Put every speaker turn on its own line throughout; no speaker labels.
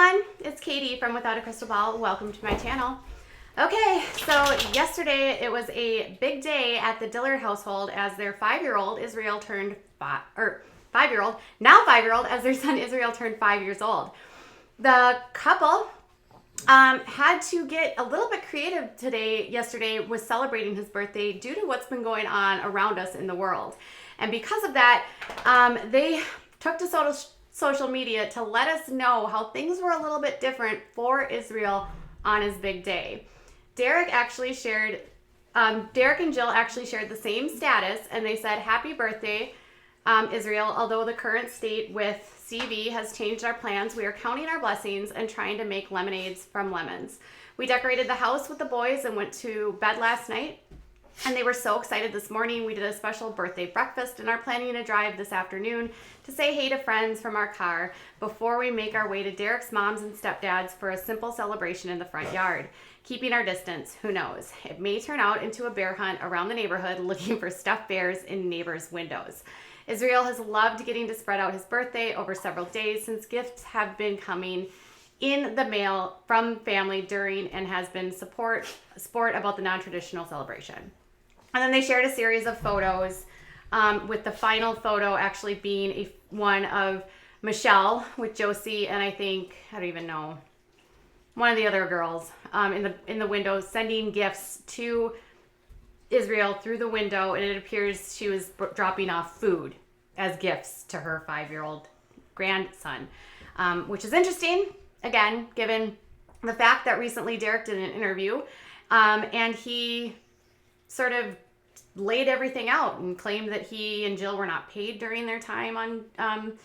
everyone, it's Katie from Without a Crystal Ball. Welcome to my channel. Okay, so yesterday it was a big day at the Dillard household as their 5-year-old Israel turned 5-year-old, now 5-year-old, as their son Israel turned 5 years old. The couple had to get a little bit creative yesterday with celebrating his birthday due to what's been going on around us in the world. And because of that, they took to social media to let us know how things were a little bit different for Israel on his big day. Derick and Jill actually shared the same status, and they said, "Happy birthday, Israel. Although the current state with CV has changed our plans, we are counting our blessings and trying to make lemonades from lemons. We decorated the house with the boys and went to bed last night, and they were so excited this morning. We did a special birthday breakfast and are planning to drive this afternoon to say hey to friends from our car before we make our way to Derick's mom's and stepdad's for a simple celebration in the front yard. Keeping our distance, who knows? It may turn out into a bear hunt around the neighborhood looking for stuffed bears in neighbors' windows." Israel has loved getting to spread out his birthday over several days since gifts have been coming in the mail from family during and has been sport about the non-traditional celebration. And then they shared a series of photos, with the final photo actually being one of Michelle with Josie and I don't even know, one of the other girls in the window sending gifts to Israel through the window, and it appears she was dropping off food as gifts to her 5-year-old grandson, which is interesting, again, given the fact that recently Derick did an interview and he sort of laid everything out and claimed that he and Jill were not paid during their time on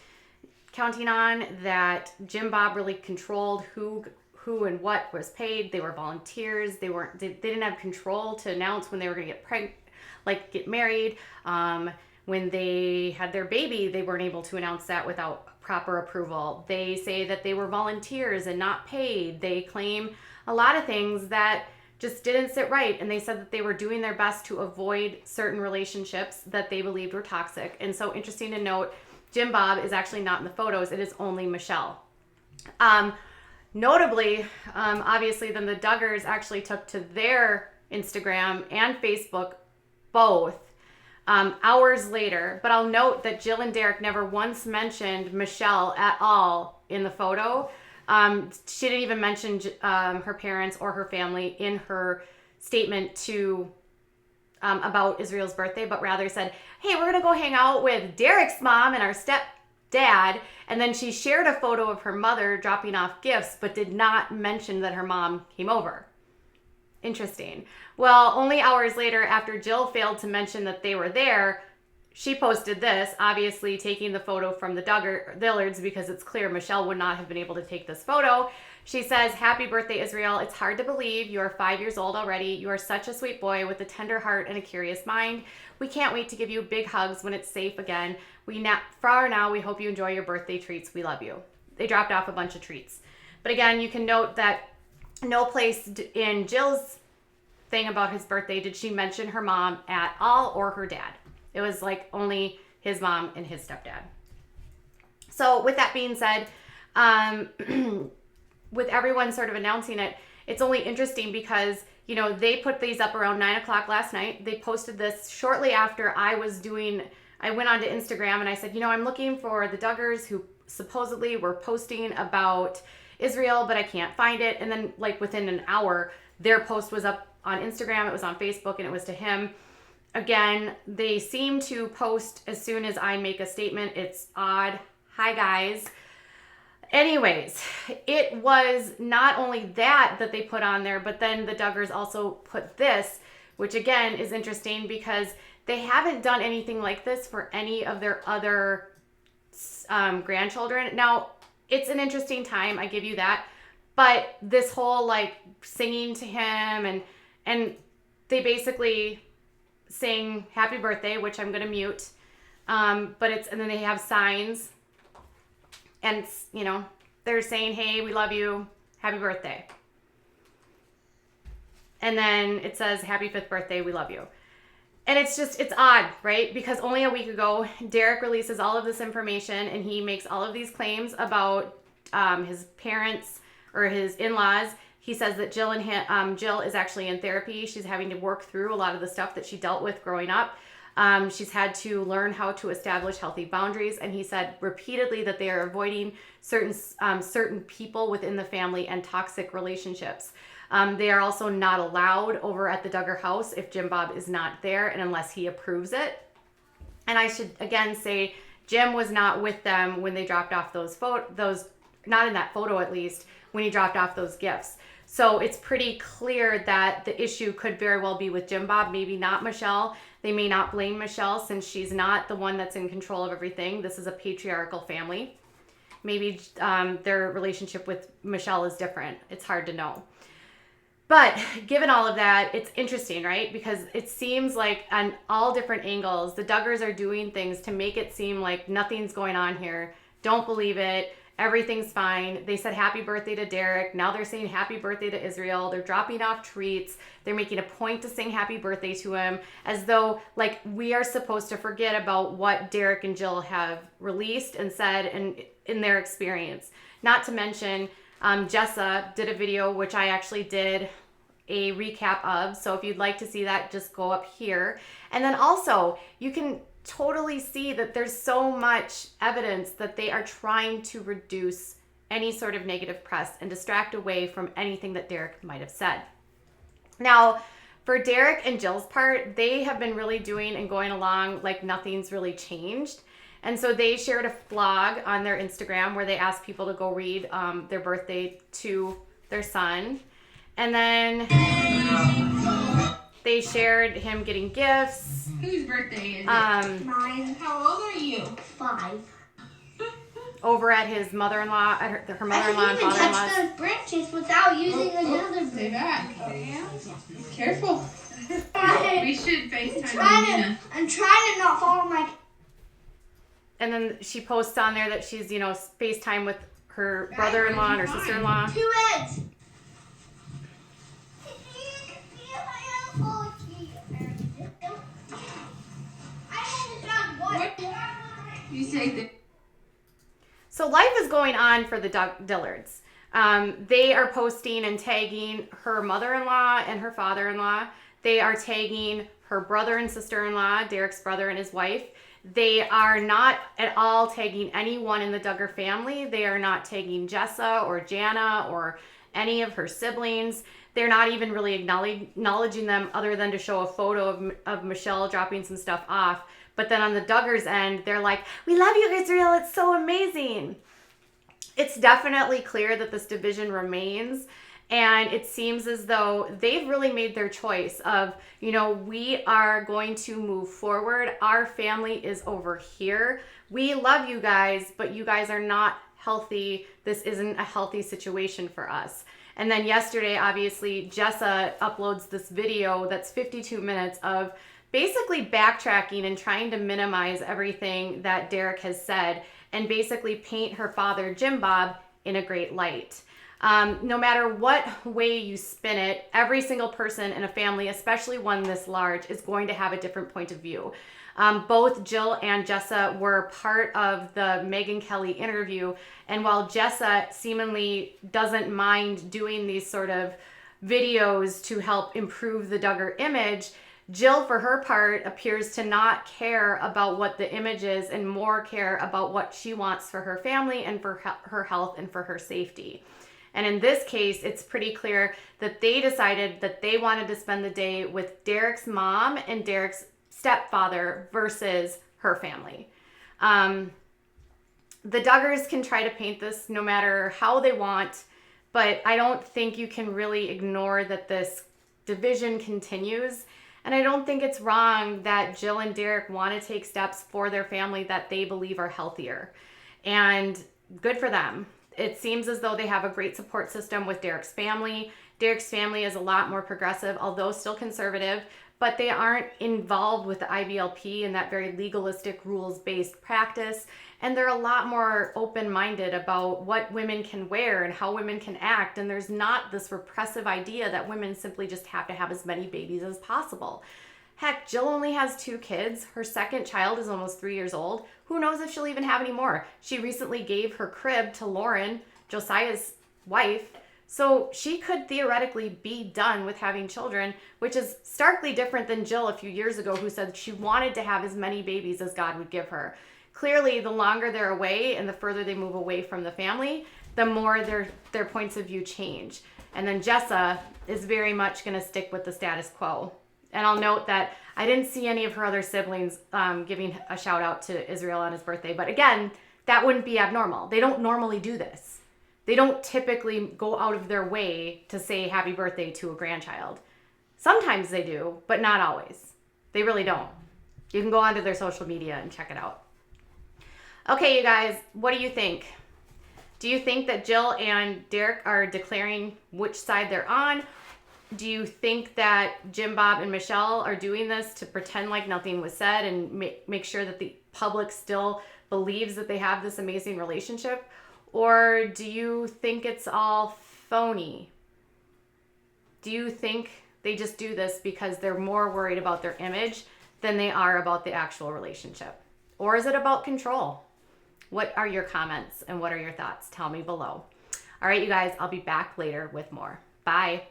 Counting On, that Jim Bob really controlled who and what was paid. They were volunteers. They didn't have control to announce when they were going to get married. When they had their baby, they weren't able to announce that without proper approval. They say that they were volunteers and not paid. They claim a lot of things that just didn't sit right. And they said that they were doing their best to avoid certain relationships that they believed were toxic. And so interesting to note, Jim Bob is actually not in the photos. It is only Michelle. Notably, obviously, then the Duggars actually took to their Instagram and Facebook both hours later. But I'll note that Jill and Derick never once mentioned Michelle at all in the photo. She didn't even mention her parents or her family in her statement to about Israel's birthday, but rather said, "Hey, we're gonna go hang out with Derick's mom and our stepdad." And then she shared a photo of her mother dropping off gifts, but did not mention that her mom came over. Interesting. Well, only hours later, after Jill failed to mention that they were there, she posted this, obviously taking the photo from the Dillards because it's clear Michelle would not have been able to take this photo. She says, "Happy birthday, Israel. It's hard to believe you are 5 years old already. You are such a sweet boy with a tender heart and a curious mind. We can't wait to give you big hugs when it's safe again. For now, we hope you enjoy your birthday treats. We love you." They dropped off a bunch of treats. But again, you can note that no place in Jill's thing about his birthday did she mention her mom at all or her dad. It was like only his mom and his stepdad. So with that being said, with everyone sort of announcing it, it's only interesting because, they put these up around 9 o'clock last night. They posted this shortly after I went onto Instagram and I said, I'm looking for the Duggars who supposedly were posting about Israel, but I can't find it. And then within an hour, their post was up on Instagram, it was on Facebook, and it was to him. Again, they seem to post as soon as I make a statement. It's odd. Hi, guys. Anyways, it was not only that they put on there, but then the Duggars also put this, which again is interesting because they haven't done anything like this for any of their other grandchildren. Now, it's an interesting time, I give you that, but this whole singing to him and they basically sing happy birthday, which I'm going to mute. And then they have signs and, they're saying, "Hey, we love you. Happy birthday." And then it says, "Happy 5th birthday. We love you." And it's odd, right? Because only a week ago, Derick releases all of this information and he makes all of these claims about his parents or his in-laws. He says that Jill is actually in therapy. She's having to work through a lot of the stuff that she dealt with growing up. She's had to learn how to establish healthy boundaries, and he said repeatedly that they are avoiding certain people within the family and toxic relationships. They are also not allowed over at the Duggar house if Jim Bob is not there and unless he approves it. And I should again say Jim was not with them when they dropped off those not in that photo at least, when he dropped off those gifts. So it's pretty clear that the issue could very well be with Jim Bob, maybe not Michelle. They may not blame Michelle since she's not the one that's in control of everything. This is a patriarchal family. Maybe their relationship with Michelle is different. It's hard to know. But given all of that, it's interesting, right? Because it seems like on all different angles, the Duggars are doing things to make it seem like nothing's going on here. Don't believe it. Everything's fine. They said happy birthday to Derick. Now they're saying happy birthday to Israel. They're dropping off treats. They're making a point to sing happy birthday to him as though like we are supposed to forget about what Derick and Jill have released and said and in their experience. Not to mention Jessa did a video, which I actually did a recap of. So if you'd like to see that, just go up here. And then also you can totally see that there's so much evidence that they are trying to reduce any sort of negative press and distract away from anything that Derick might have said. Now, for Derick and Jill's part, they have been really doing and going along like nothing's really changed. And so they shared a vlog on their Instagram where they asked people to go read their birthday to their son. And then they shared him getting gifts.
Whose birthday is it?
Mine.
How old are you?
5.
Over at his mother-in-law, at her mother-in-law and
I can even
father-in-law's.
touch those branches without using another
Stay
branch.
back. Careful. We should FaceTime Nina.
I'm trying to not fall on my...
And then she posts on there that she's, FaceTime with her brother-in-law and her sister-in-law.
2 eggs.
You say that.
So life is going on for the Dillards. They are posting and tagging her mother-in-law and her father-in-law. They are tagging her brother and sister-in-law, Derick's brother and his wife. They are not at all tagging anyone in the Duggar family. They are not tagging Jessa or Jana or any of her siblings. They're not even really acknowledging them other than to show a photo of Michelle dropping some stuff off. But then on the Duggars' end, they're like, we love you, Israel. It's so amazing. It's definitely clear that this division remains. And it seems as though they've really made their choice of, we are going to move forward. Our family is over here. We love you guys, but you guys are not healthy. This isn't a healthy situation for us. And then yesterday, obviously, Jessa uploads this video that's 52 minutes of basically backtracking and trying to minimize everything that Derick has said and basically paint her father, Jim Bob, in a great light. No matter what way you spin it, every single person in a family, especially one this large, is going to have a different point of view. Both Jill and Jessa were part of the Megyn Kelly interview, and while Jessa seemingly doesn't mind doing these sort of videos to help improve the Duggar image, Jill, for her part, appears to not care about what the image is and more care about what she wants for her family and for her health and for her safety. And in this case, it's pretty clear that they decided that they wanted to spend the day with Derick's mom and Derick's stepfather versus her family. The Duggars can try to paint this no matter how they want, but I don't think you can really ignore that this division continues. And I don't think it's wrong that Jill and Derick want to take steps for their family that they believe are healthier. And good for them. It seems as though they have a great support system with Derick's family. Derick's family is a lot more progressive, although still conservative, but they aren't involved with the IBLP and that very legalistic rules-based practice. And they're a lot more open-minded about what women can wear and how women can act. And there's not this repressive idea that women simply just have to have as many babies as possible. Heck, Jill only has 2 kids. Her second child is almost 3 years old. Who knows if she'll even have any more? She recently gave her crib to Lauren Josiah's wife. So she could theoretically be done with having children, which is starkly different than Jill a few years ago, who said she wanted to have as many babies as God would give her. Clearly, the longer they're away and the further they move away from the family, the more their points of view change. And then Jessa is very much going to stick with the status quo. And I'll note that I didn't see any of her other siblings giving a shout out to Israel on his birthday. But again, that wouldn't be abnormal. They don't normally do this. They don't typically go out of their way to say happy birthday to a grandchild. Sometimes they do, but not always. They really don't. You can go onto their social media and check it out. Okay, you guys, what do you think? Do you think that Jill and Derick are declaring which side they're on? Do you think that Jim Bob and Michelle are doing this to pretend like nothing was said and make sure that the public still believes that they have this amazing relationship? Or do you think it's all phony? Do you think they just do this because they're more worried about their image than they are about the actual relationship? Or is it about control? What are your comments and what are your thoughts? Tell me below. All right, you guys, I'll be back later with more. Bye.